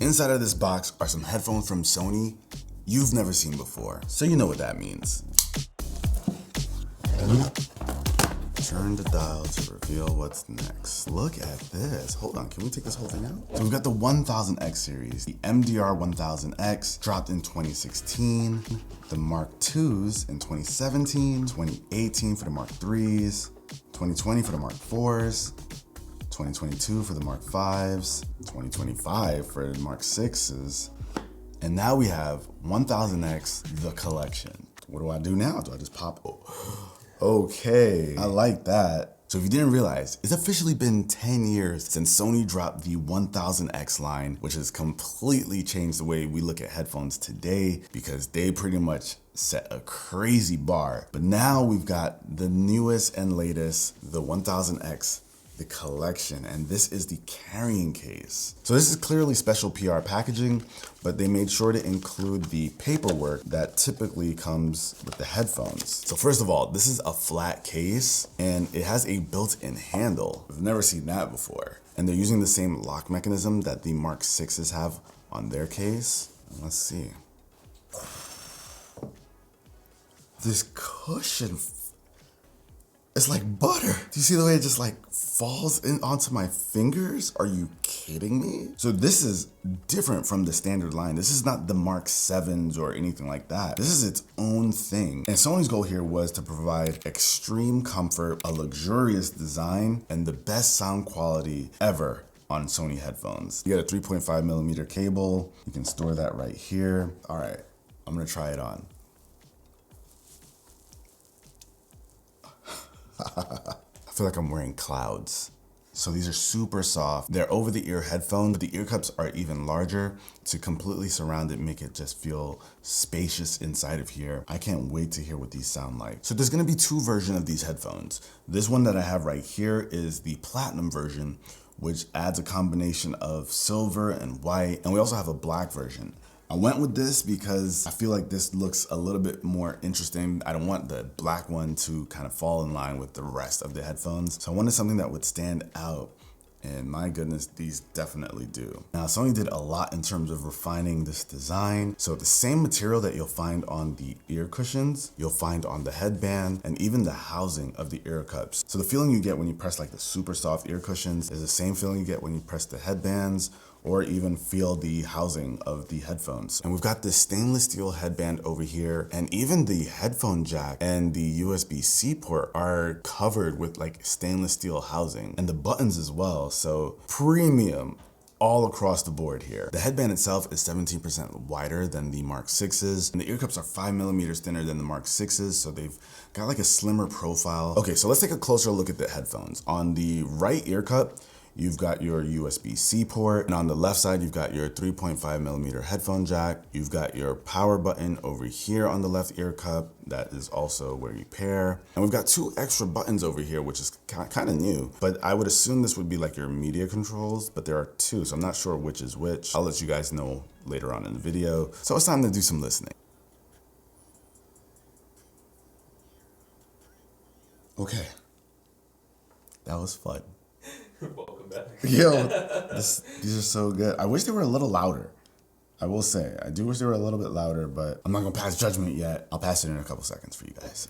Inside of this box are some headphones from Sony you've never seen before, so you know what that means. Turn the dial to reveal what's next. Look at this. Hold on, can we take this whole thing out? So we've got the 1000X series. The MDR 1000X dropped in 2016. The Mark IIs in 2017, 2018 for the Mark IIIs, 2020 for the Mark IVs, 2022 for the Mark Vs, 2025 for the Mark VIs, and now we have 1000X The Collection. What do I do now? Do I just pop? Oh. Okay, I like that. So if you didn't realize, it's officially been 10 years since Sony dropped the 1000X line, which has completely changed the way we look at headphones today because they pretty much set a crazy bar. But now we've got the newest and latest, the 1000X The Collection, and this is the carrying case. So this is clearly special PR packaging, but they made sure to include the paperwork that typically comes with the headphones. So first of all, this is a flat case and it has a built-in handle. I've never seen that before. And they're using the same lock mechanism that the Mark VIs have on their case. Let's see. This cushion, it's like butter. Do you see the way it just like falls in onto my fingers? Are you kidding me? So this is different from the standard line. This is not the Mark 7s or anything like that. This is its own thing. And Sony's goal here was to provide extreme comfort, a luxurious design, and the best sound quality ever on Sony headphones. You got a 3.5mm cable. You can store that right here. All right, I'm gonna try it on. I feel like I'm wearing clouds. So these are super soft. They're over the ear headphones, but the ear cups are even larger to completely surround it, make it just feel spacious inside of here. I can't wait to hear what these sound like. So there's gonna be two versions of these headphones. This one that I have right here is the platinum version, which adds a combination of silver and white. And we also have a black version. I went with this because I feel like this looks a little bit more interesting. I don't want the black one to kind of fall in line with the rest of the headphones. So I wanted something that would stand out. And my goodness, these definitely do. Now, Sony did a lot in terms of refining this design. So the same material that you'll find on the ear cushions, you'll find on the headband, and even the housing of the ear cups. So the feeling you get when you press like the super soft ear cushions is the same feeling you get when you press the headbands or even feel the housing of the headphones. And we've got this stainless steel headband over here, and even the headphone jack and the USB-C port are covered with like stainless steel housing, and the buttons as well. So premium all across the board here. The headband itself is 17% wider than the Mark 6s, and the ear cups are 5mm thinner than the Mark 6s, so they've got like a slimmer profile. Okay, so let's take a closer look at the headphones. On the right ear cup, you've got your USB-C port, and on the left side, you've got your 3.5mm headphone jack. You've got your power button over here on the left ear cup. That is also where you pair. And we've got two extra buttons over here, which is kind of new, but I would assume this would be like your media controls, but there are two, so I'm not sure which is which. I'll let you guys know later on in the video. So it's time to do some listening. Okay, that was fun. Welcome back. Yo, these are so good. I wish they were a little louder. I will say, I do wish they were a little bit louder, but I'm not gonna pass judgment yet. I'll pass it in a couple seconds for you guys.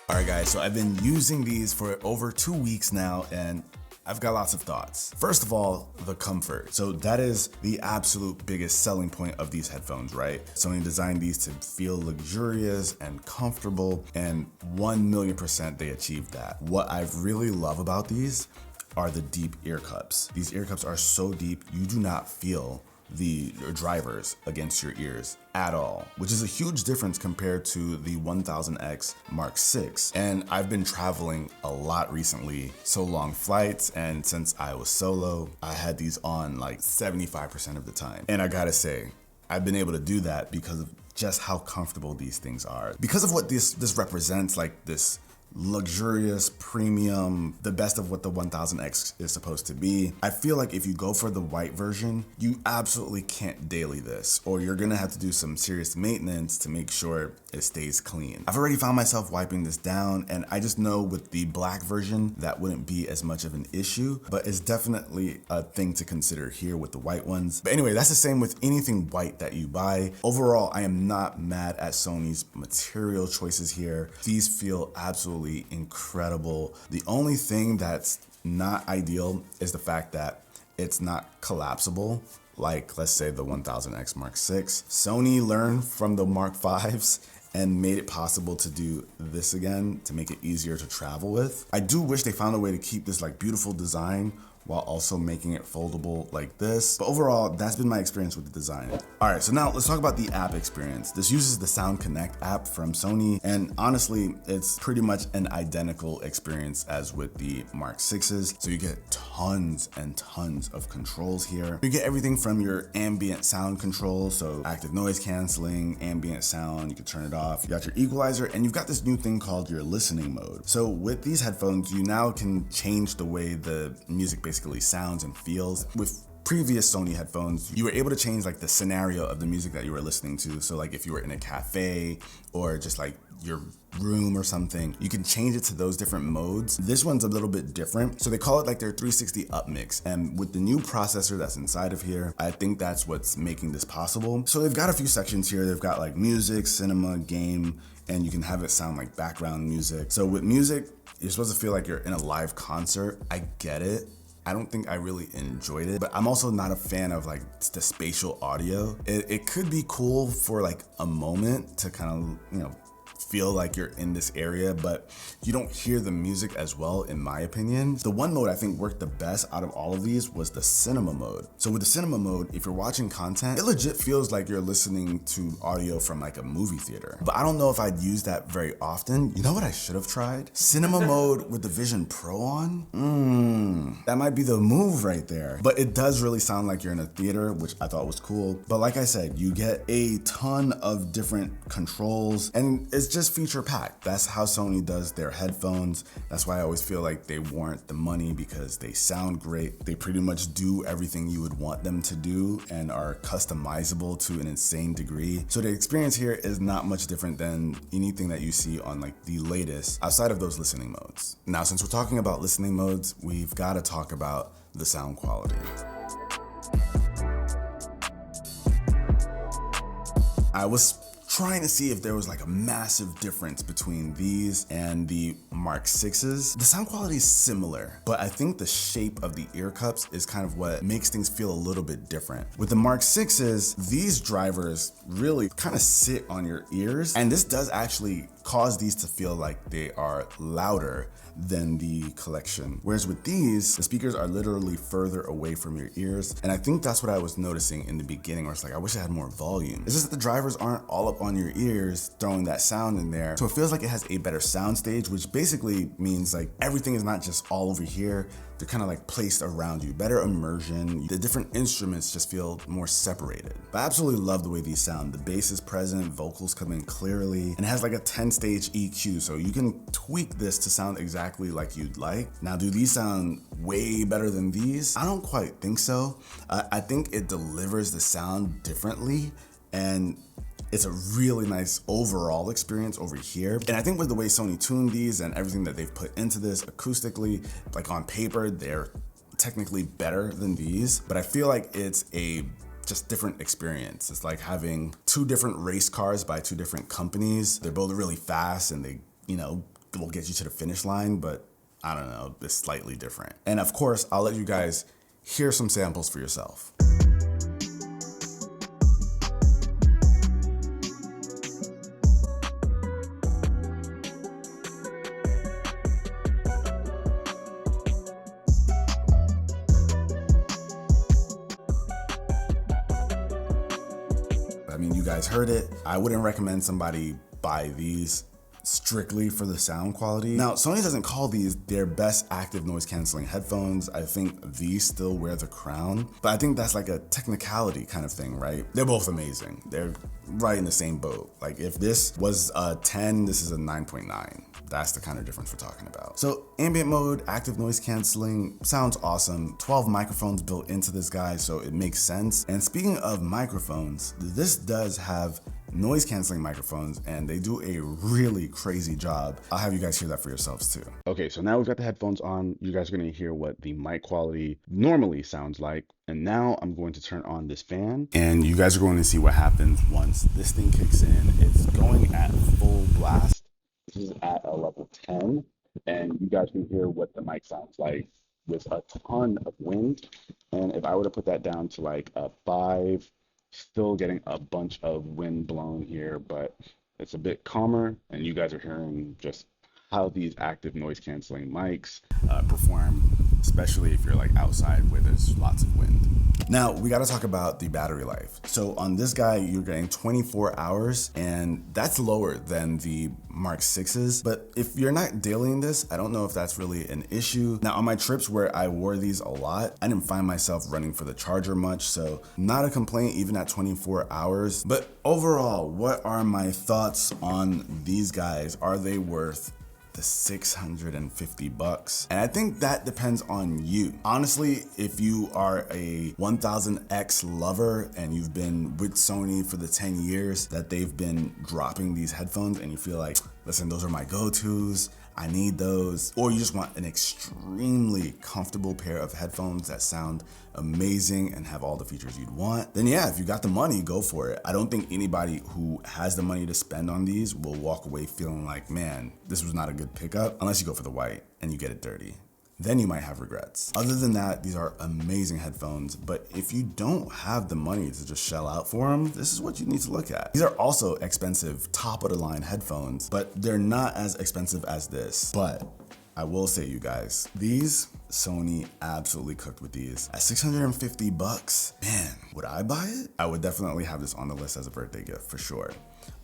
All right, guys, so I've been using these for over 2 weeks now, and I've got lots of thoughts. First of all, the comfort. So that is the absolute biggest selling point of these headphones, right? Sony designed these to feel luxurious and comfortable, and 1,000,000% they achieved that. What I really love about these are the deep ear cups. These ear cups are so deep, you do not feel the drivers against your ears at all, which is a huge difference compared to the 1000X Mark 6. And I've been traveling a lot recently, so long flights, and since I was solo, I had these on like 75% of the time. And I gotta say, I've been able to do that because of just how comfortable these things are. Because of what this represents, like this luxurious, premium, the best of what the 1000X is supposed to be. I feel like if you go for the white version, you absolutely can't daily this, or you're gonna have to do some serious maintenance to make sure it stays clean. I've already found myself wiping this down, and I just know with the black version, that wouldn't be as much of an issue, but it's definitely a thing to consider here with the white ones. But anyway, that's the same with anything white that you buy. Overall, I am not mad at Sony's material choices here. These feel absolutely incredible. The only thing that's not ideal is the fact that it's not collapsible, like let's say the 1000X Mark VI. Sony learned from the Mark Vs and made it possible to do this again to make it easier to travel with. I do wish they found a way to keep this like beautiful design while also making it foldable like this. But overall, that's been my experience with the design. All right, so now let's talk about the app experience. This uses the Sound Connect app from Sony, and honestly, it's pretty much an identical experience as with the Mark VIs. So you get tons and tons of controls here. You get everything from your ambient sound control, so active noise canceling, ambient sound, you can turn it off. You got your equalizer, and you've got this new thing called your listening mode. So with these headphones, you now can change the way the music basically sounds and feels. With previous Sony headphones, you were able to change like the scenario of the music that you were listening to. So like if you were in a cafe or just like your room or something, you can change it to those different modes. This one's a little bit different. So they call it like their 360 up mix. And with the new processor that's inside of here, I think that's what's making this possible. So they've got a few sections here. They've got like music, cinema, game, and you can have it sound like background music. So with music, you're supposed to feel like you're in a live concert. I get it. I don't think I really enjoyed it, but I'm also not a fan of like the spatial audio. It could be cool for like a moment to kind of, feel like you're in this area, but you don't hear the music as well, in my opinion. The one mode I think worked the best out of all of these was the cinema mode. So with the cinema mode, if you're watching content, it legit feels like you're listening to audio from like a movie theater. But I don't know if I'd use that very often. You know what I should have tried? Cinema mode with the Vision Pro on? That might be the move right there. But it does really sound like you're in a theater, which I thought was cool. But like I said, you get a ton of different controls, and it's just feature packed. That's how Sony does their headphones. That's why I always feel like they warrant the money, because they sound great. They pretty much do everything you would want them to do and are customizable to an insane degree. So the experience here is not much different than anything that you see on like the latest outside of those listening modes. Now, since we're talking about listening modes, we've got to talk about the sound quality. I was trying to see if there was like a massive difference between these and the Mark VIs. The sound quality is similar, but I think the shape of the ear cups is kind of what makes things feel a little bit different. With the Mark VIs, these drivers really kind of sit on your ears, and this does actually cause these to feel like they are louder than the collection. Whereas with these, the speakers are literally further away from your ears. And I think that's what I was noticing in the beginning, where it's like, I wish I had more volume. It's just that the drivers aren't all up on your ears throwing that sound in there. So it feels like it has a better sound stage, which basically means like everything is not just all over here. They're kind of like placed around you, better immersion. The different instruments just feel more separated. But I absolutely love the way these sound. The bass is present, vocals come in clearly, and it has like a 10-stage EQ, so you can tweak this to sound exactly like you'd like. Now, do these sound way better than these? I don't quite think so. I think it delivers the sound differently, and it's a really nice overall experience over here. And I think with the way Sony tuned these and everything that they've put into this acoustically, like on paper, they're technically better than these, but I feel like it's a just different experience. It's like having two different race cars by two different companies. They're both really fast and they, will get you to the finish line, but I don't know, it's slightly different. And of course, I'll let you guys hear some samples for yourself. I mean, you guys heard it. I wouldn't recommend somebody buy these. strictly for the sound quality. Now, Sony doesn't call these their best active noise canceling headphones. I think these still wear the crown, but I think that's like a technicality kind of thing, right? They're both amazing. They're right in the same boat. Like if this was a 10, this is a 9.9. That's the kind of difference we're talking about. So ambient mode, active noise canceling, sounds awesome. 12 microphones built into this guy, so it makes sense. And speaking of microphones, this does have noise canceling microphones, and they do a really crazy job. I'll have you guys hear that for yourselves too. Okay, so now we've got the headphones on. You guys are gonna hear what the mic quality normally sounds like. And now I'm going to turn on this fan, and you guys are going to see what happens once this thing kicks in. It's going at full blast. This is at a level 10, and you guys can hear what the mic sounds like with a ton of wind. And if I were to put that down to like a 5, still getting a bunch of wind blown here, but it's a bit calmer, and you guys are hearing just how these active noise canceling mics perform, especially if you're like outside where there's lots of wind. Now we got to talk about the battery life. So on this guy, you're getting 24 hours, and that's lower than the Mark 6s. But if you're not dailying this, I don't know if that's really an issue. Now on my trips where I wore these a lot, I didn't find myself running for the charger much, so not a complaint even at 24 hours. But overall, what are my thoughts on these guys? Are they worth the $650? And I think that depends on you. Honestly, if you are a 1000X lover and you've been with Sony for the 10 years that they've been dropping these headphones, and you feel like, listen, those are my go-tos, I need those, or you just want an extremely comfortable pair of headphones that sound amazing and have all the features you'd want, then yeah, if you got the money, go for it. I don't think anybody who has the money to spend on these will walk away feeling like, man, this was not a good pickup, unless you go for the white and you get it dirty. Then you might have regrets. Other than that, these are amazing headphones, but if you don't have the money to just shell out for them, this is what you need to look at. These are also expensive, top of the line headphones, but they're not as expensive as this. But I will say, you guys, these, Sony absolutely cooked with these. At 650 bucks, man, would I buy it? I would definitely have this on the list as a birthday gift for sure.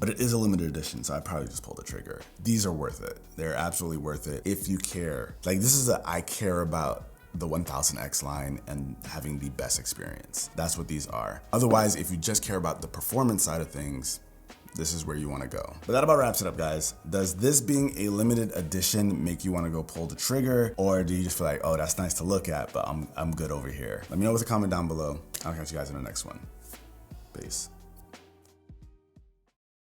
But it is a limited edition, so I'd probably just pull the trigger. These are worth it. They're absolutely worth it if you care. Like, this is I care about the 1000X line and having the best experience. That's what these are. Otherwise, if you just care about the performance side of things, this is where you want to go. But that about wraps it up, guys. Does this being a limited edition make you want to go pull the trigger, or do you just feel like, oh, that's nice to look at, but I'm good over here? Let me know with a comment down below. I'll catch you guys in the next one. Peace.